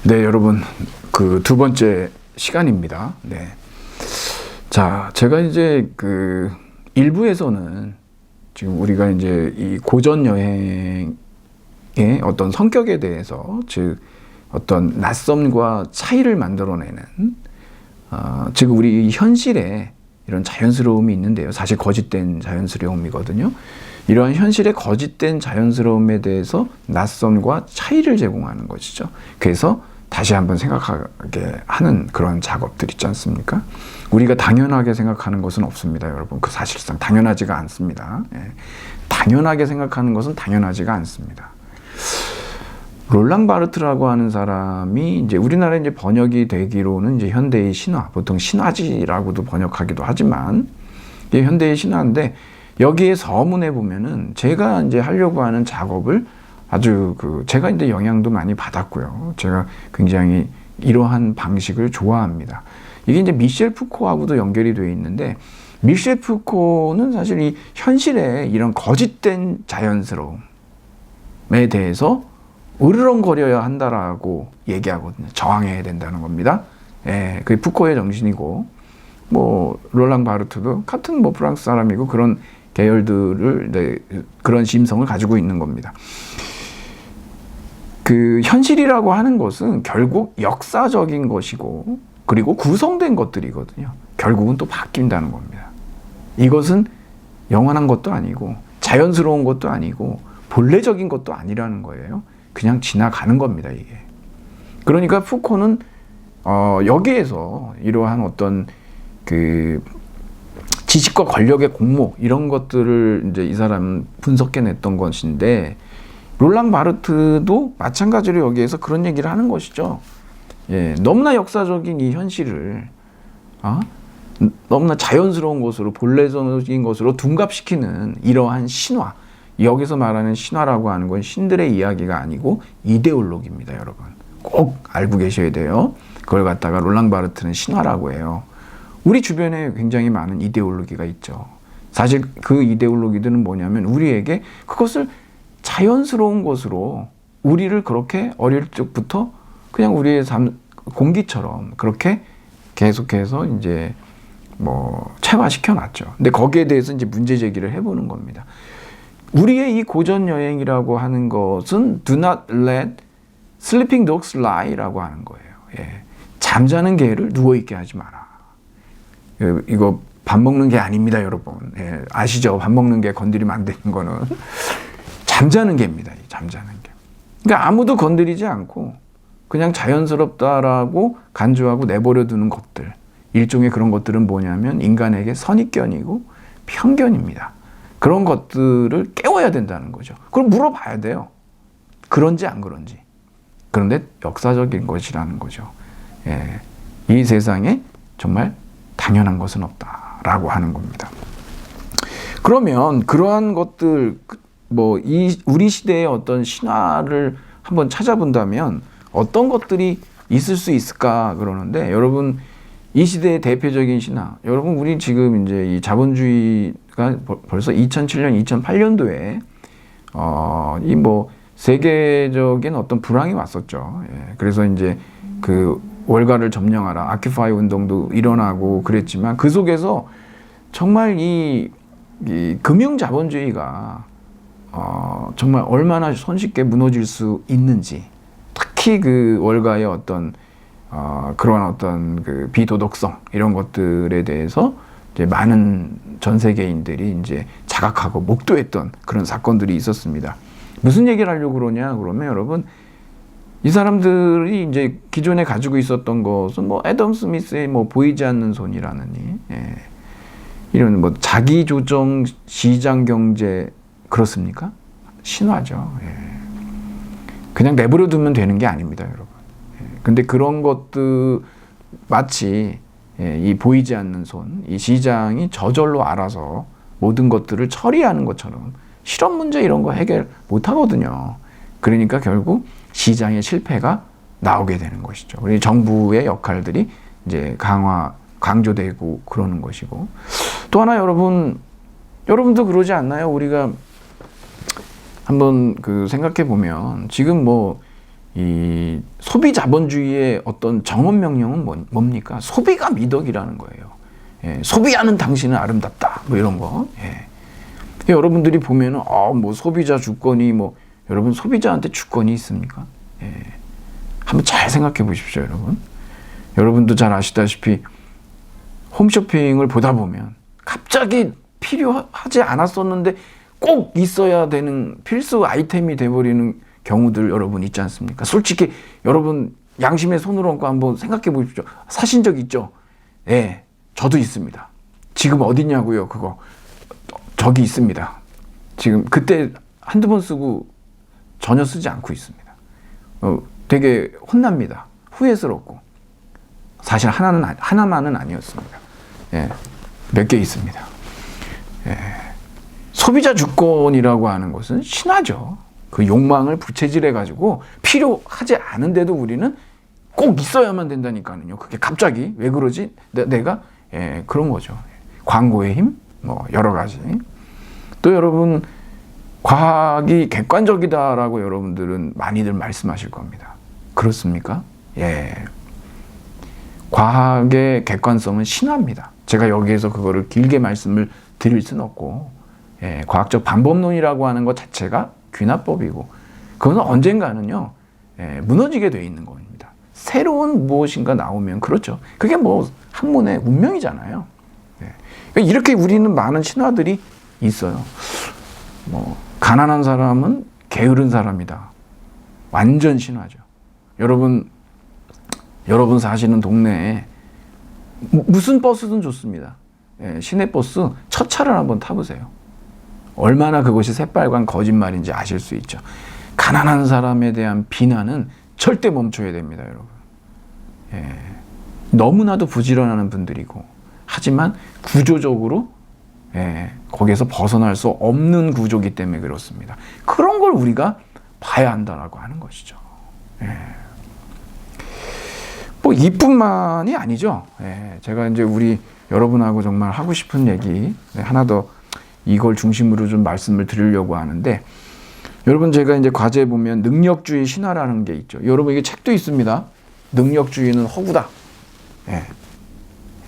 네, 여러분, 그 두 번째 시간입니다. 네. 자, 제가 이제 그 일부에서는 지금 우리가 이제 이 고전 여행의 어떤 성격에 대해서, 즉 어떤 낯섦과 차이를 만들어내는, 즉 우리 현실에 이런 자연스러움이 있는데요. 사실 거짓된 자연스러움이거든요. 이러한 현실의 거짓된 자연스러움에 대해서 낯섦과 차이를 제공하는 것이죠. 그래서 다시 한번 생각하게 하는 그런 작업들 있지 않습니까? 우리가 당연하게 생각하는 것은 없습니다, 여러분. 그 사실상 당연하지가 않습니다. 예. 당연하게 생각하는 것은 당연하지가 않습니다. 롤랑 바르트라고 하는 사람이 이제 우리나라에 이제 번역이 되기로는 이제 현대의 신화, 보통 신화지라고도 번역하기도 하지만 이게 현대의 신화인데, 여기에 서문에 보면은 제가 이제 하려고 하는 작업을 아주 제가 이제 영향도 많이 받았고요. 제가 굉장히 이러한 방식을 좋아합니다. 이게 이제 미셸 푸코하고도 연결이 되어 있는데, 미셸 푸코는 사실 이 현실의 이런 거짓된 자연스러움에 대해서 으르렁거려야 한다라고 얘기하거든요. 저항해야 된다는 겁니다. 예, 그게 푸코의 정신이고, 뭐 롤랑 바르트도 같은 뭐 프랑스 사람이고 그런 계열들을, 네, 그런 심성을 가지고 있는 겁니다. 그 현실이라고 하는 것은 결국 역사적인 것이고, 그리고 구성된 것들이거든요. 결국은 또 바뀐다는 겁니다. 이것은 영원한 것도 아니고 자연스러운 것도 아니고 본래적인 것도 아니라는 거예요. 그냥 지나가는 겁니다, 이게. 그러니까 푸코는 여기에서 이러한 어떤 그 지식과 권력의 공모, 이런 것들을 이제 이 사람은 분석해냈던 것인데, 롤랑 바르트도 마찬가지로 여기에서 그런 얘기를 하는 것이죠. 예, 너무나 역사적인 이 현실을 너무나 자연스러운 것으로, 본래적인 것으로 둔갑시키는 이러한 신화, 여기서 말하는 신화라고 하는 건 신들의 이야기가 아니고 이데올로기입니다, 여러분. 꼭 알고 계셔야 돼요. 그걸 갖다가 롤랑 바르트는 신화라고 해요. 우리 주변에 굉장히 많은 이데올로기가 있죠. 사실 그 이데올로기들은 뭐냐면, 우리에게 그것을 자연스러운 것으로, 우리를 그렇게 어릴 적부터 그냥 우리의 삶, 공기처럼 그렇게 계속해서 이제 뭐 체화시켜 놨죠. 근데 거기에 대해서 이제 문제 제기를 해보는 겁니다. 우리의 이 고전 여행이라고 하는 것은 do not let sleeping dogs lie라고 하는 거예요. 예. 잠자는 개를 누워있게 하지 마라. 이거 밥 먹는 게 아닙니다, 여러분. 예. 아시죠? 밥 먹는 게 건드리면 안 되는 거는 잠자는 개입니다. 잠자는 개. 그러니까 아무도 건드리지 않고 그냥 자연스럽다라고 간주하고 내버려 두는 것들, 일종의 그런 것들은 뭐냐면 인간에게 선입견이고 편견입니다. 그런 것들을 깨워야 된다는 거죠. 그럼 물어봐야 돼요. 그런지 안 그런지. 그런데 역사적인 것이라는 거죠. 예. 이 세상에 정말 당연한 것은 없다라고 하는 겁니다. 그러면 그러한 것들, 뭐 우리 시대의 어떤 신화를 한번 찾아본다면 어떤 것들이 있을 수 있을까 그러는데, 여러분, 이 시대의 대표적인 신화, 여러분, 우리 지금 이제 이 자본주의가 벌써 2007년, 2008년도에 이 뭐 세계적인 어떤 불황이 왔었죠. 예. 그래서 이제 그 월가를 점령하라, 아큐파이 운동도 일어나고 그랬지만, 그 속에서 정말 이 금융 자본주의가 정말 얼마나 손쉽게 무너질 수 있는지, 특히 그 월가의 어떤 그런 어떤 그 비도덕성, 이런 것들에 대해서 이제 많은 전 세계인들이 이제 자각하고 목도했던 그런 사건들이 있었습니다. 무슨 얘기를 하려고 그러냐 그러면, 여러분, 이 사람들이 이제 기존에 가지고 있었던 것은 뭐 애덤 스미스의 뭐 보이지 않는 손이라느니, 예, 이런 뭐 자기 조정 시장 경제, 그렇습니까? 신화죠. 예. 그냥 내버려 두면 되는 게 아닙니다, 여러분. 예. 근데 그런 것들, 마치 이 보이지 않는 손, 이 시장이 저절로 알아서 모든 것들을 처리하는 것처럼 실업 문제 이런 거 해결 못 하거든요. 그러니까 결국 시장의 실패가 나오게 되는 것이죠. 우리 정부의 역할들이 이제 강조되고 그러는 것이고, 또 하나, 여러분도 그러지 않나요? 우리가 한번 생각해 보면, 지금 뭐 이 소비 자본주의의 어떤 정원 명령은 뭡니까? 소비가 미덕이라는 거예요. 예, 소비하는 당신은 아름답다. 뭐 이런 거. 예. 여러분들이 보면은 뭐 소비자 주권이 뭐 여러분 소비자한테 주권이 있습니까? 예. 한번 잘 생각해 보십시오, 여러분. 여러분도 잘 아시다시피 홈쇼핑을 보다 보면 갑자기 필요하지 않았었는데 꼭 있어야 되는 필수 아이템이 돼버리는 경우들 여러분 있지 않습니까? 솔직히 여러분 양심의 손을 얹고 한번 생각해 보십시오. 사신 적 있죠? 예, 저도 있습니다. 지금 어디냐고요, 그거. 저기 있습니다. 지금 그때 한두 번 쓰고 전혀 쓰지 않고 있습니다. 되게 혼납니다. 후회스럽고. 사실 하나만은 아니었습니다. 예, 몇 개 있습니다. 예. 소비자 주권이라고 하는 것은 신화죠. 그 욕망을 부채질해가지고 필요하지 않은데도 우리는 꼭 있어야만 된다니까요. 그게 갑자기 왜 그러지? 내가 예, 그런 거죠. 광고의 힘, 뭐 여러 가지. 또 여러분 과학이 객관적이다라고 여러분들은 많이들 말씀하실 겁니다. 그렇습니까? 예. 과학의 객관성은 신화입니다. 제가 여기에서 그거를 길게 말씀을 드릴 수는 없고, 예, 과학적 방법론이라고 하는 것 자체가 귀납법이고, 그건 언젠가는요, 예, 무너지게 돼 있는 겁니다. 새로운 무엇인가 나오면 그렇죠. 그게 뭐 학문의 운명이잖아요. 예. 그러니까 이렇게 우리는 많은 신화들이 있어요. 뭐 가난한 사람은 게으른 사람이다. 완전 신화죠. 여러분 사시는 동네에 무슨 버스든 좋습니다. 예, 시내버스 첫 차를 한번 타보세요. 얼마나 그것이 새빨간 거짓말인지 아실 수 있죠. 가난한 사람에 대한 비난은 절대 멈춰야 됩니다, 여러분. 예, 너무나도 부지런하는 분들이고, 하지만 구조적으로 예, 거기에서 벗어날 수 없는 구조이기 때문에 그렇습니다. 그런 걸 우리가 봐야 한다라고 하는 것이죠. 예. 뭐 이뿐만이 아니죠. 예, 제가 이제 우리 여러분하고 정말 하고 싶은 얘기 하나 더 이걸 중심으로 좀 말씀을 드리려고 하는데, 여러분 제가 이제 과제에 보면 능력주의 신화라는 게 있죠. 여러분 이게 책도 있습니다. 능력주의는 허구다. 예.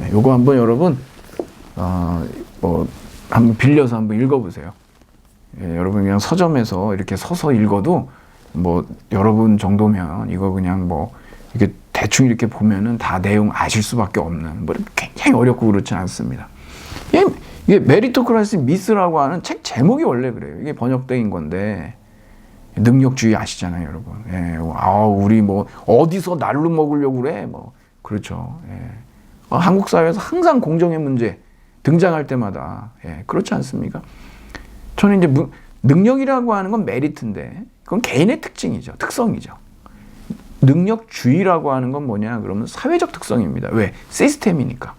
예, 요거 한번 여러분 뭐 한번 빌려서 한번 읽어보세요. 예, 여러분 그냥 서점에서 이렇게 서서 읽어도 뭐 여러분 정도면 이거 그냥 뭐 이게 대충 이렇게 보면은 다 내용 아실 수밖에 없는, 뭐 굉장히 어렵고 그렇지 않습니다. 이게 메리토크라시 미스라고 하는 책 제목이 원래 그래요. 이게 번역된 건데, 능력주의 아시잖아요, 여러분. 예, 우리 뭐 어디서 날로 먹으려고 그래, 뭐 그렇죠. 예. 한국 사회에서 항상 공정의 문제 등장할 때마다 예, 그렇지 않습니까? 저는 이제 능력이라고 하는 건 메리트인데, 그건 개인의 특징이죠, 특성이죠. 능력주의라고 하는 건 뭐냐 그러면 사회적 특성입니다. 왜? 시스템이니까.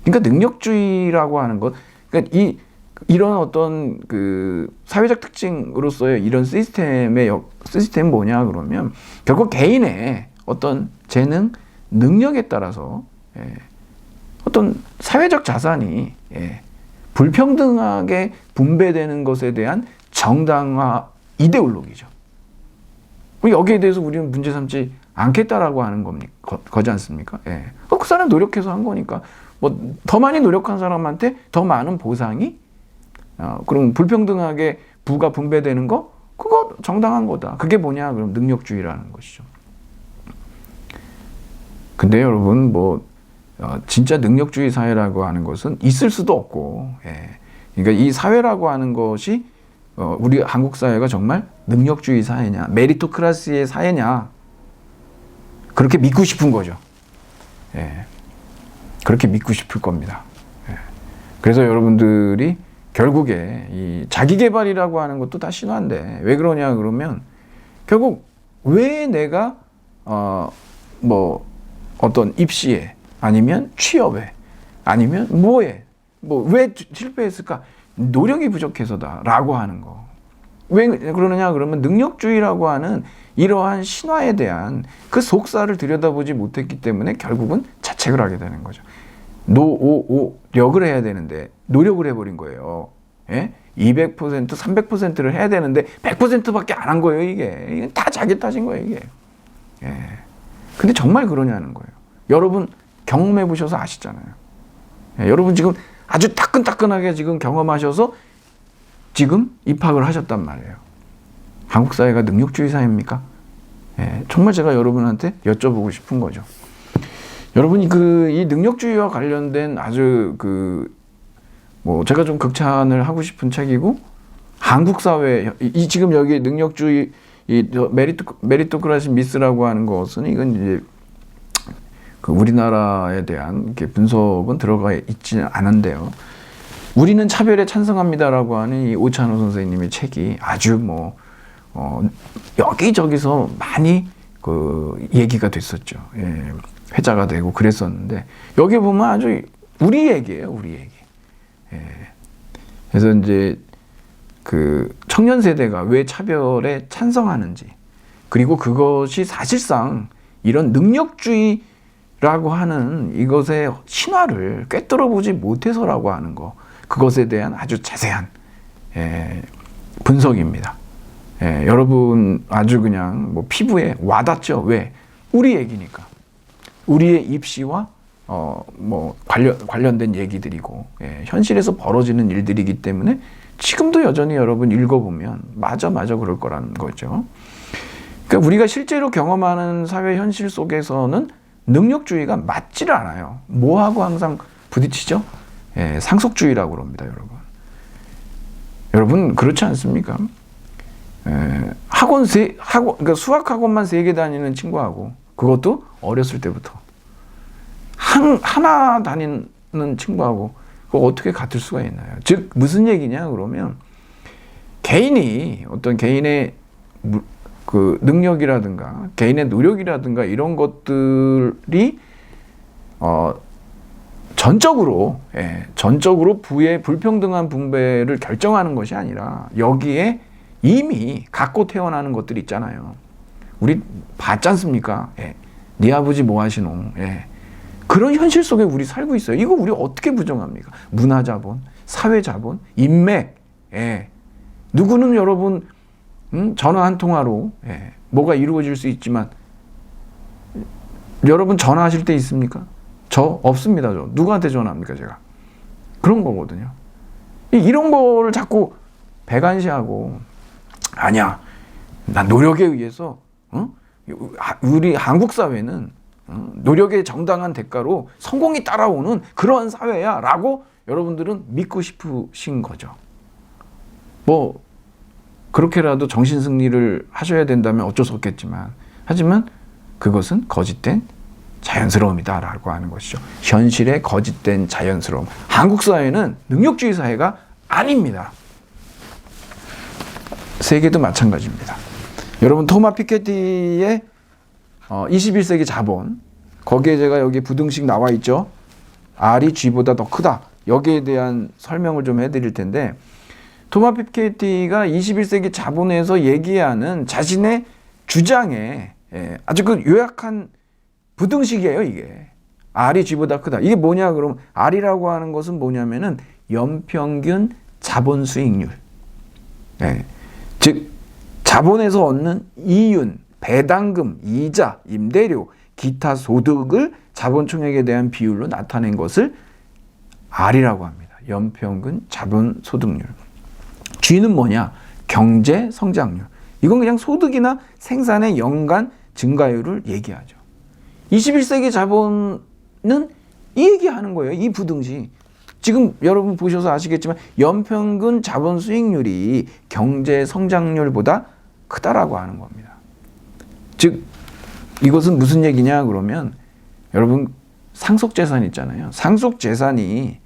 그러니까 능력주의라고 하는 것, 그러니까 이런 어떤 그 사회적 특징으로서의 이런 시스템은 뭐냐 그러면 결국 개인의 어떤 재능, 능력에 따라서 예, 어떤 사회적 자산이 예, 불평등하게 분배되는 것에 대한 정당화 이데올로기죠. 여기에 대해서 우리는 문제 삼지 않겠다라고 하는 거지 않습니까? 예. 그 사람 노력해서 한 거니까 뭐 더 많이 노력한 사람한테 더 많은 보상이 그럼 불평등하게 부가 분배되는 거 그거 정당한 거다. 그게 뭐냐? 그럼 능력주의라는 것이죠. 근데 여러분 뭐 진짜 능력주의 사회라고 하는 것은 있을 수도 없고, 예. 그러니까 이 사회라고 하는 것이 우리 한국 사회가 정말 능력주의 사회냐, 메리토크라시의 사회냐, 그렇게 믿고 싶은 거죠. 예. 그렇게 믿고 싶을 겁니다. 예. 그래서 여러분들이 결국에 이 자기개발이라고 하는 것도 다 신화인데, 왜 그러냐 그러면 결국 왜 내가 뭐 어떤 입시에 아니면 취업에 아니면 뭐에 뭐 왜 실패했을까? 노력이 부족해서다라고 하는 거. 왜 그러느냐 그러면 능력주의라고 하는 이러한 신화에 대한 그 속사를 들여다보지 못했기 때문에 결국은 자책을 하게 되는 거죠. 노력을 해야 되는데 노력을 해버린 거예요. 예? 200%, 300%를 해야 되는데 100%밖에 안 한 거예요, 이게. 이건 다 자기 탓인 거예요, 이게. 예. 근데 정말 그러냐는 거예요. 여러분 경험해 보셔서 아시잖아요. 예. 여러분 지금 아주 따끈따끈하게 지금 경험하셔서 지금 입학을 하셨단 말이에요. 한국 사회가 능력주의 사회입니까? 예. 정말 제가 여러분한테 여쭤보고 싶은 거죠. 여러분이 이 능력주의와 관련된 아주 제가 좀 극찬을 하고 싶은 책이고, 한국 사회, 지금 여기 능력주의, 메리토크라시 미스라고 하는 것은 이건 이제 우리나라에 대한 분석은 들어가 있지 않은데요. 우리는 차별에 찬성합니다라고 하는 이 오찬호 선생님의 책이 아주 여기저기서 많이 얘기가 됐었죠. 예. 회자가 되고 그랬었는데, 여기 보면 아주 우리 얘기예요, 우리 얘기. 예. 그래서 이제 청년 세대가 왜 차별에 찬성하는지, 그리고 그것이 사실상 이런 능력주의라고 하는 이것의 신화를 꿰뚫어 보지 못해서라고 하는 거, 그것에 대한 아주 자세한 분석입니다. 예, 여러분 아주 그냥 피부에 와닿죠. 왜? 우리 얘기니까. 우리의 입시와 관련된 얘기들이고, 예, 현실에서 벌어지는 일들이기 때문에 지금도 여전히 여러분 읽어보면 맞아 그럴 거라는 거죠. 그러니까 우리가 실제로 경험하는 사회 현실 속에서는 능력주의가 맞지를 않아요. 뭐하고 항상 부딪히죠? 예, 상속주의라고 그럽니다, 여러분. 여러분 그렇지 않습니까? 그러니까 수학 학원만 3개 다니는 친구하고, 그것도 어렸을 때부터 하나 다니는 친구하고 그거 어떻게 같을 수가 있나요? 즉 무슨 얘기냐 그러면, 어떤 개인의 능력이라든가 개인의 노력이라든가 이런 것들이 전적으로 부의 불평등한 분배를 결정하는 것이 아니라, 여기에 이미 갖고 태어나는 것들이 있잖아요. 우리 봤지 않습니까? 예. 네 아버지 뭐 하시노? 예. 그런 현실 속에 우리 살고 있어요. 이거 우리 어떻게 부정합니까? 문화자본, 사회자본, 인맥. 예. 누구는 여러분 전화 한 통화로 뭐가 이루어질 수 있지만, 여러분 전화하실 때 있습니까? 저 없습니다. 저 누구한테 전화합니까? 제가. 그런 거거든요. 이런 거를 자꾸 배관시하고, 아니야, 난 노력에 의해서 우리 한국 사회는 노력의 정당한 대가로 성공이 따라오는 그러한 사회야 라고 여러분들은 믿고 싶으신 거죠. 그렇게라도 정신승리를 하셔야 된다면 어쩔 수 없겠지만, 하지만 그것은 거짓된 자연스러움이다 라고 하는 것이죠. 현실의 거짓된 자연스러움. 한국 사회는 능력주의 사회가 아닙니다. 세계도 마찬가지입니다. 여러분 토마 피케티의 21세기 자본, 거기에 제가 여기 부등식 나와 있죠. R이 G보다 더 크다. 여기에 대한 설명을 좀 해드릴 텐데, 토마 피케티가 21세기 자본에서 얘기하는 자신의 주장에 아주 요약한 부등식이에요, 이게. R이 G보다 크다. 이게 뭐냐 그러면, R이라고 하는 것은 뭐냐면은 연평균 자본 수익률. 즉 자본에서 얻는 이윤, 배당금, 이자, 임대료, 기타 소득을 자본총액에 대한 비율로 나타낸 것을 R이라고 합니다. 연평균 자본 소득률. G는 뭐냐? 경제 성장률. 이건 그냥 소득이나 생산의 연간 증가율을 얘기하죠. 21세기 자본은 이 얘기하는 거예요. 이 부등식. 지금 여러분 보셔서 아시겠지만 연평균 자본 수익률이 경제 성장률보다 크다라고 하는 겁니다. 즉 이것은 무슨 얘기냐 그러면, 여러분 상속재산 있잖아요. 상속재산이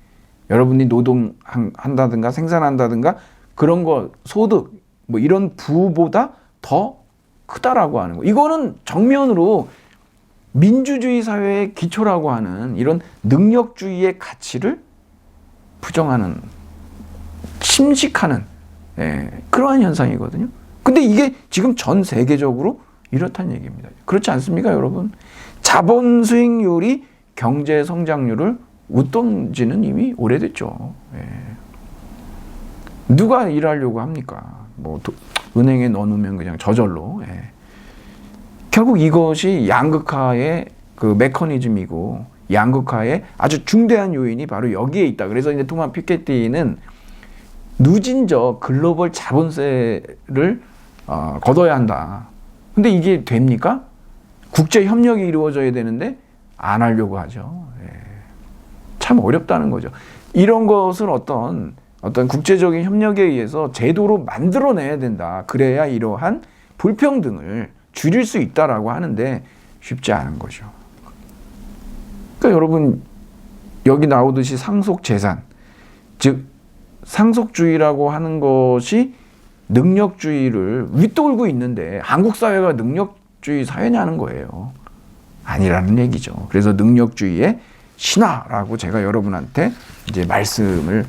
여러분이 노동한다든가 생산한다든가 그런 거, 소득 이런 부보다 더 크다라고 하는 거. 이거는 정면으로 민주주의 사회의 기초라고 하는 이런 능력주의의 가치를 부정하는, 침식하는 그러한 현상이거든요. 근데 이게 지금 전 세계적으로 이렇다는 얘기입니다. 그렇지 않습니까, 여러분? 자본 수익률이 경제 성장률을 웃돈 지는 이미 오래됐죠. 누가 일하려고 합니까? 은행에 넣어놓으면 그냥 저절로 결국 이것이 양극화의 그 메커니즘이고 양극화의 아주 중대한 요인이 바로 여기에 있다. 그래서 이제 토마 피케티는 누진적 글로벌 자본세를 거둬야 한다. 근데 이게 됩니까? 국제 협력이 이루어져야 되는데 안 하려고 하죠. 예. 참 어렵다는 거죠. 이런 것을 어떤 국제적인 협력에 의해서 제도로 만들어내야 된다. 그래야 이러한 불평등을 줄일 수 있다라고 하는데 쉽지 않은 거죠. 그러니까 여러분 여기 나오듯이 상속재산, 즉 상속주의라고 하는 것이 능력주의를 윗돌고 있는데 한국 사회가 능력주의 사회냐는 거예요. 아니라는 얘기죠. 그래서 능력주의의 신화라고 제가 여러분한테 이제 말씀을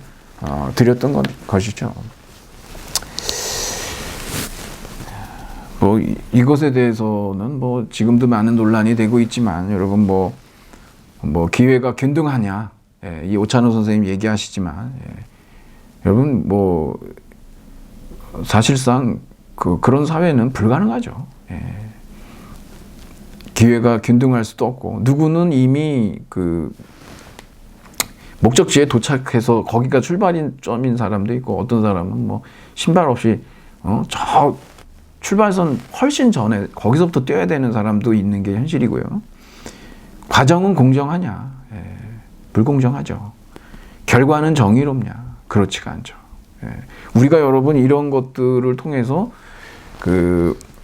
드렸던 것이죠. 뭐 이것에 대해서는 뭐 지금도 많은 논란이 되고 있지만 여러분 뭐 기회가 균등하냐, 예, 이 오찬호 선생님 얘기하시지만, 예, 여러분 뭐 사실상 그런 사회는 불가능하죠. 예. 기회가 균등할 수도 없고 누구는 이미 그 목적지에 도착해서 거기가 출발점인 사람도 있고 어떤 사람은 뭐 신발 없이 저 출발선 훨씬 전에 거기서부터 뛰어야 되는 사람도 있는 게 현실이고요. 과정은 공정하냐? 예, 불공정하죠. 결과는 정의롭냐? 그렇지가 않죠. 예, 우리가 여러분 이런 것들을 통해서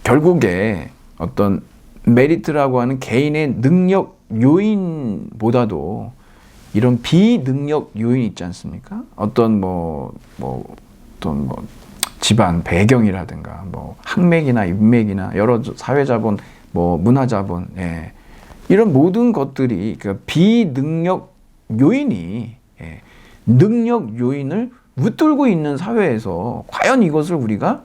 결국에 어떤 메리트라고 하는 개인의 능력 요인보다도 이런 비능력 요인 있지 않습니까? 어떤 집안 배경이라든가 학맥이나 인맥이나 여러 사회자본, 문화자본, 예. 이런 모든 것들이 비능력 요인이, 예. 능력 요인을 웃돌고 있는 사회에서 과연 이것을 우리가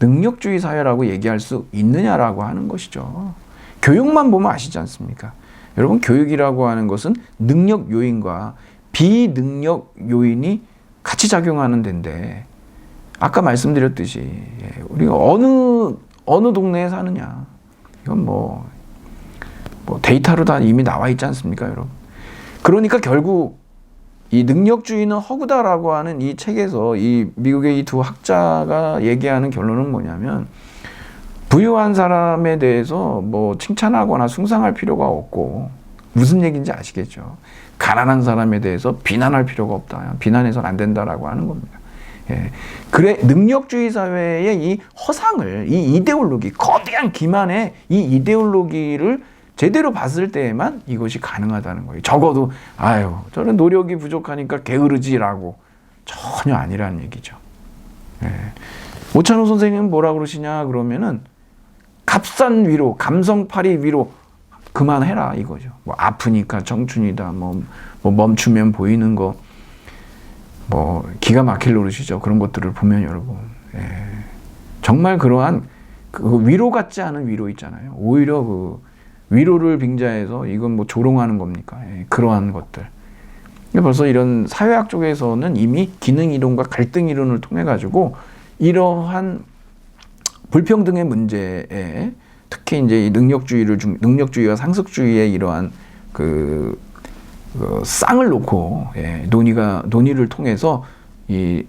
능력주의 사회라고 얘기할 수 있느냐라고 하는 것이죠. 교육만 보면 아시지 않습니까? 여러분 교육이라고 하는 것은 능력 요인과 비능력 요인이 같이 작용하는 데인데 아까 말씀드렸듯이 우리가 어느 동네에 사느냐 이건 데이터로 다 이미 나와 있지 않습니까, 여러분? 그러니까 결국 이 능력주의는 허구다라고 하는 이 책에서 이 미국의 이 두 학자가 얘기하는 결론은 뭐냐면 부유한 사람에 대해서 칭찬하거나 숭상할 필요가 없고 무슨 얘기인지 아시겠죠? 가난한 사람에 대해서 비난할 필요가 없다. 비난해서는 안 된다라고 하는 겁니다. 예. 그래 능력주의 사회의 이 허상을 이 이데올로기 거대한 기만의 이 이데올로기를 제대로 봤을 때에만 이것이 가능하다는 거예요. 적어도 저는 노력이 부족하니까 게으르지라고 전혀 아니라는 얘기죠. 예. 오찬호 선생님은 뭐라 그러시냐 그러면은 값싼 위로, 감성팔이 위로 그만해라 이거죠. 아프니까 청춘이다. 멈추면 보이는 거. 기가 막힐 노릇이죠. 그런 것들을 보면 여러분. 예. 정말 그러한 위로 같지 않은 위로 있잖아요. 오히려 위로를 빙자해서 이건 조롱하는 겁니까? 예, 그러한 것들. 벌써 이런 사회학 쪽에서는 이미 기능 이론과 갈등 이론을 통해 가지고 이러한 불평등의 문제에 특히 이제 이 능력주의와 상속주의의 이러한 쌍을 놓고 논의를 통해서 이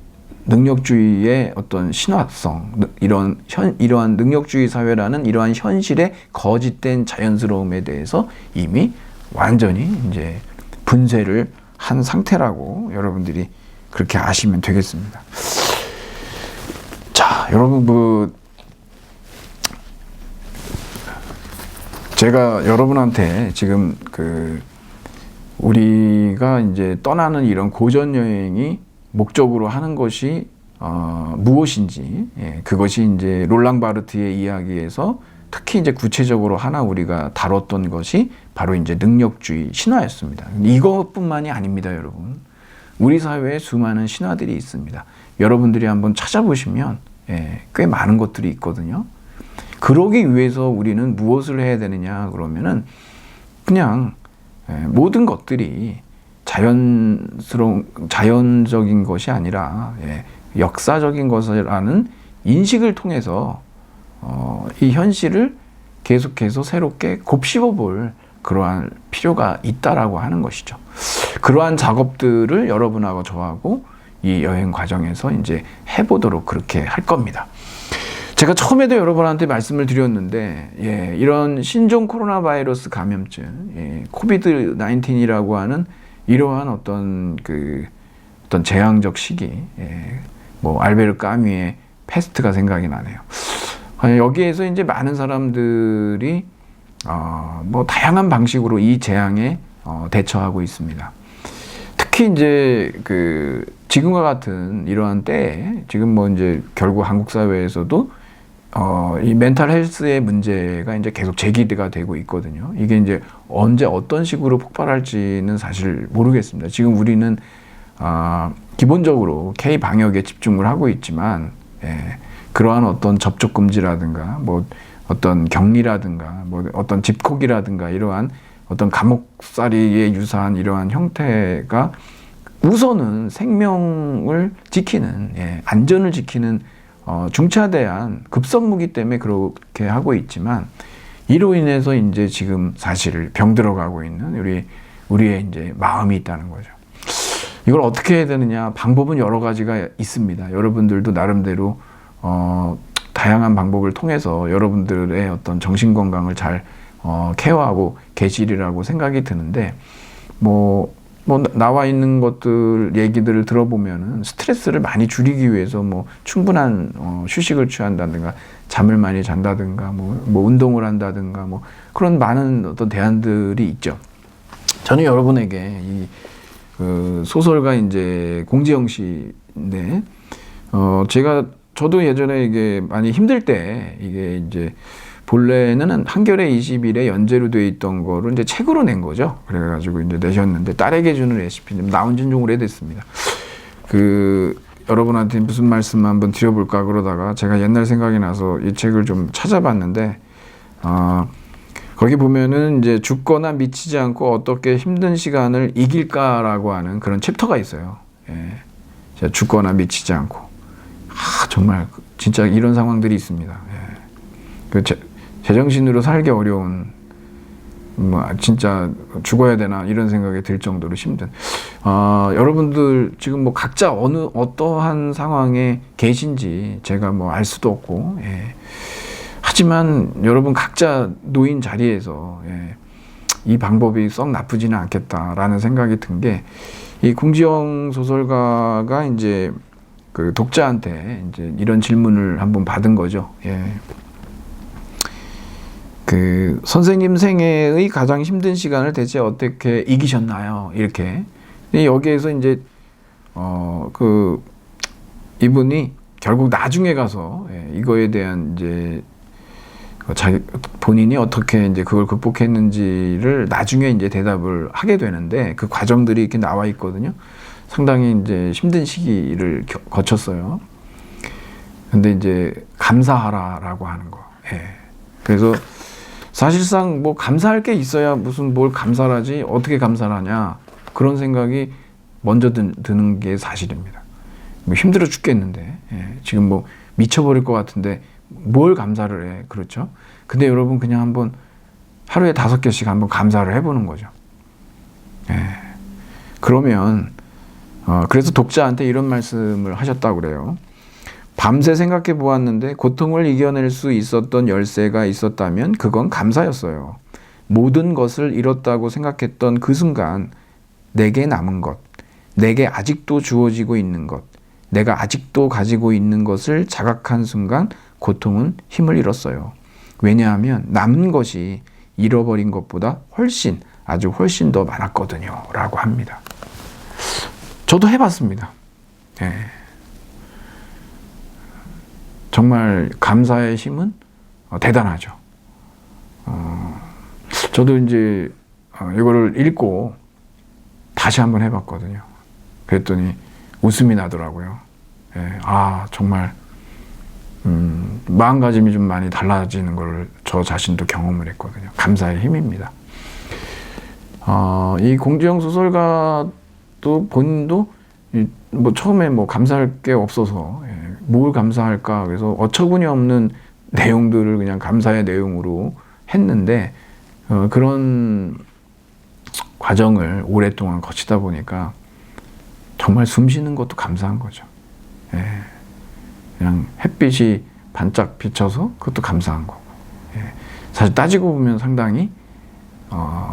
능력주의의 어떤 신화성, 이러한 능력주의 사회라는 이러한 현실의 거짓된 자연스러움에 대해서 이미 완전히 이제 분쇄를 한 상태라고 여러분들이 그렇게 아시면 되겠습니다. 자, 여러분 제가 여러분한테 지금 우리가 이제 떠나는 이런 고전 여행이 목적으로 하는 것이 무엇인지, 그것이 이제 롤랑 바르트의 이야기에서 특히 이제 구체적으로 하나 우리가 다뤘던 것이 바로 이제 능력주의 신화였습니다. 이것뿐만이 아닙니다, 여러분. 우리 사회에 수많은 신화들이 있습니다. 여러분들이 한번 찾아보시면 꽤 많은 것들이 있거든요. 그러기 위해서 우리는 무엇을 해야 되느냐 그러면은 그냥 모든 것들이 자연적인 것이 아니라 역사적인 것이라는 인식을 통해서 이 현실을 계속해서 새롭게 곱씹어볼 그러한 필요가 있다라고 하는 것이죠. 그러한 작업들을 여러분하고 저하고 이 여행 과정에서 이제 해보도록 그렇게 할 겁니다. 제가 처음에도 여러분한테 말씀을 드렸는데, 이런 신종 코로나 바이러스 감염증, 코비드 19이라고 하는 이러한 어떤 재앙적 시기, 뭐 알베르 까뮈의 패스트가 생각이 나네요. 여기에서 이제 많은 사람들이 뭐 다양한 방식으로 이 재앙에 대처하고 있습니다. 특히 이제 지금과 같은 이러한 때에 지금 뭐 이제 결국 한국 사회에서도 이 멘탈 헬스의 문제가 이제 계속 제기가 되고 있거든요. 이게 이제 언제 어떤 식으로 폭발할지는 사실 모르겠습니다. 지금 우리는 기본적으로 K 방역에 집중을 하고 있지만, 그러한 어떤 접촉 금지라든가 뭐 어떤 격리라든가 뭐 어떤 집콕이라든가 이러한 어떤 감옥살이에 유사한 이러한 형태가 우선은 생명을 지키는, 안전을 지키는 중차대한 급선무기 때문에 그렇게 하고 있지만, 이로 인해서 이제 지금 사실 병들어가고 있는 우리의 이제 마음이 있다는 거죠. 이걸 어떻게 해야 되느냐, 방법은 여러 가지가 있습니다. 여러분들도 나름대로 다양한 방법을 통해서 여러분들의 어떤 정신 건강을 잘 케어하고 계시리라고 생각이 드는데, 뭐 나와 있는 것들 얘기들을 들어보면은 스트레스를 많이 줄이기 위해서 뭐 충분한 휴식을 취한다든가 잠을 많이 잔다든가 뭐 운동을 한다든가 뭐 그런 많은 어떤 대안들이 있죠. 저는 여러분에게 이 소설가 이제 공지영 씨인데, 저도 예전에 이게 많이 힘들 때 이게 이제 본래는 한겨레 20일에 연재로 돼 있던 거를 이제 책으로 낸 거죠. 그래가지고 이제 내셨는데, 딸에게 주는 레시피 나온 지 좀 오래됐습니다. 여러분한테 무슨 말씀 한번 드려볼까 그러다가 제가 옛날 생각이 나서 이 책을 좀 찾아봤는데, 거기 보면은 이제 죽거나 미치지 않고 어떻게 힘든 시간을 이길까라고 하는 그런 챕터가 있어요. 죽거나 미치지 않고. 정말 진짜 이런 상황들이 있습니다. 제정신으로 살기 어려운, 뭐 진짜 죽어야 되나 이런 생각이 들 정도로 힘든, 여러분들 지금 뭐 각자 어떠한 상황에 계신지 제가 뭐 알 수도 없고, 하지만 여러분 각자 놓인 자리에서 이 방법이 썩 나쁘지는 않겠다라는 생각이 든 게, 이 공지영 소설가가 이제 독자한테 이제 이런 질문을 한번 받은 거죠. 선생님 생애의 가장 힘든 시간을 대체 어떻게 이기셨나요? 이렇게. 여기에서 이제 이분이 결국 나중에 가서 이거에 대한 이제 본인이 어떻게 이제 그걸 극복했는지를 나중에 이제 대답을 하게 되는데, 그 과정들이 이렇게 나와 있거든요. 상당히 이제 힘든 시기를 거쳤어요. 근데 이제 감사하라라고 하는 거. 그래서 사실상 뭐 감사할 게 있어야 무슨 뭘 감사를 하지, 어떻게 감사를 하냐, 그런 생각이 먼저 드는 게 사실입니다. 뭐 힘들어 죽겠는데, 지금 뭐 미쳐버릴 것 같은데 뭘 감사를 해. 그렇죠? 근데 여러분 그냥 한번 하루에 5개씩 한번 감사를 해보는 거죠. 그러면 그래서 독자한테 이런 말씀을 하셨다고 그래요. 밤새 생각해 보았는데 고통을 이겨낼 수 있었던 열쇠가 있었다면 그건 감사였어요. 모든 것을 잃었다고 생각했던 그 순간 내게 남은 것, 내게 아직도 주어지고 있는 것, 내가 아직도 가지고 있는 것을 자각한 순간 고통은 힘을 잃었어요. 왜냐하면 남은 것이 잃어버린 것보다 아주 훨씬 더 많았거든요. 라고 합니다. 저도 해봤습니다. 정말 감사의 힘은 대단하죠. 저도 이제 이거를 읽고 다시 한번 해봤거든요. 그랬더니 웃음이 나더라고요. 정말 마음가짐이 좀 많이 달라지는 걸 저 자신도 경험을 했거든요. 감사의 힘입니다. 이 공지영 소설가도 본인도 뭐 처음에 뭐 감사할 게 없어서 뭘 감사할까, 그래서 어처구니 없는 내용들을 그냥 감사의 내용으로 했는데 그런 과정을 오랫동안 거치다 보니까 정말 숨 쉬는 것도 감사한 거죠. 예. 그냥 햇빛이 반짝 비쳐서 그것도 감사한 거고. 예. 사실 따지고 보면 상당히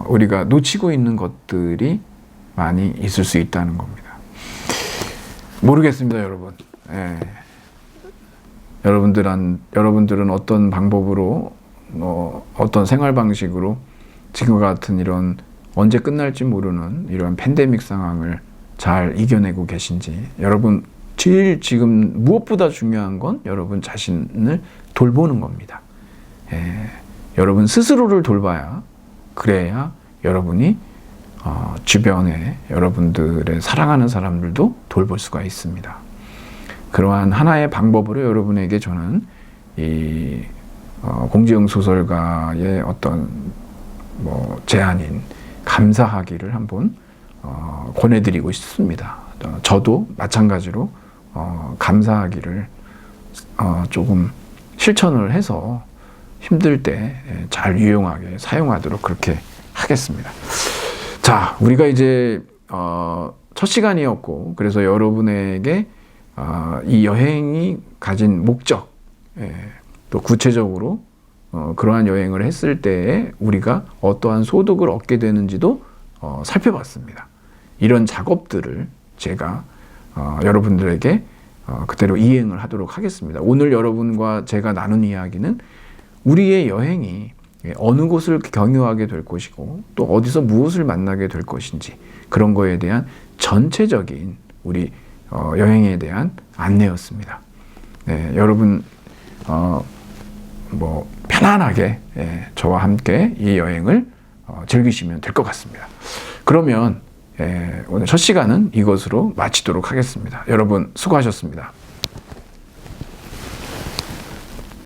우리가 놓치고 있는 것들이 많이 있을 수 있다는 겁니다. 모르겠습니다, 여러분. 예. 여러분들은 어떤 방법으로 어떤 생활 방식으로 지금과 같은 이런 언제 끝날지 모르는 이런 팬데믹 상황을 잘 이겨내고 계신지, 여러분 제일 지금 무엇보다 중요한 건 여러분 자신을 돌보는 겁니다. 예, 여러분 스스로를 돌봐야, 그래야 여러분이 주변에 여러분들의 사랑하는 사람들도 돌볼 수가 있습니다. 그러한 하나의 방법으로 여러분에게 저는 이 공지영 소설가의 어떤 제안인 감사하기를 한번 권해드리고 싶습니다. 저도 마찬가지로 감사하기를 조금 실천을 해서 힘들 때 잘 유용하게 사용하도록 그렇게 하겠습니다. 자, 우리가 이제 첫 시간이었고, 그래서 여러분에게 이 여행이 가진 목적, 또 구체적으로 그러한 여행을 했을 때에 우리가 어떠한 소득을 얻게 되는지도 살펴봤습니다. 이런 작업들을 제가 여러분들에게 그대로 이행을 하도록 하겠습니다. 오늘 여러분과 제가 나눈 이야기는 우리의 여행이 어느 곳을 경유하게 될 것이고 또 어디서 무엇을 만나게 될 것인지, 그런 거에 대한 전체적인 우리 여행에 대한 안내였습니다. 네, 여러분 편안하게 저와 함께 이 여행을 즐기시면 될 것 같습니다. 그러면 오늘 첫 시간은 이것으로 마치도록 하겠습니다. 여러분 수고하셨습니다.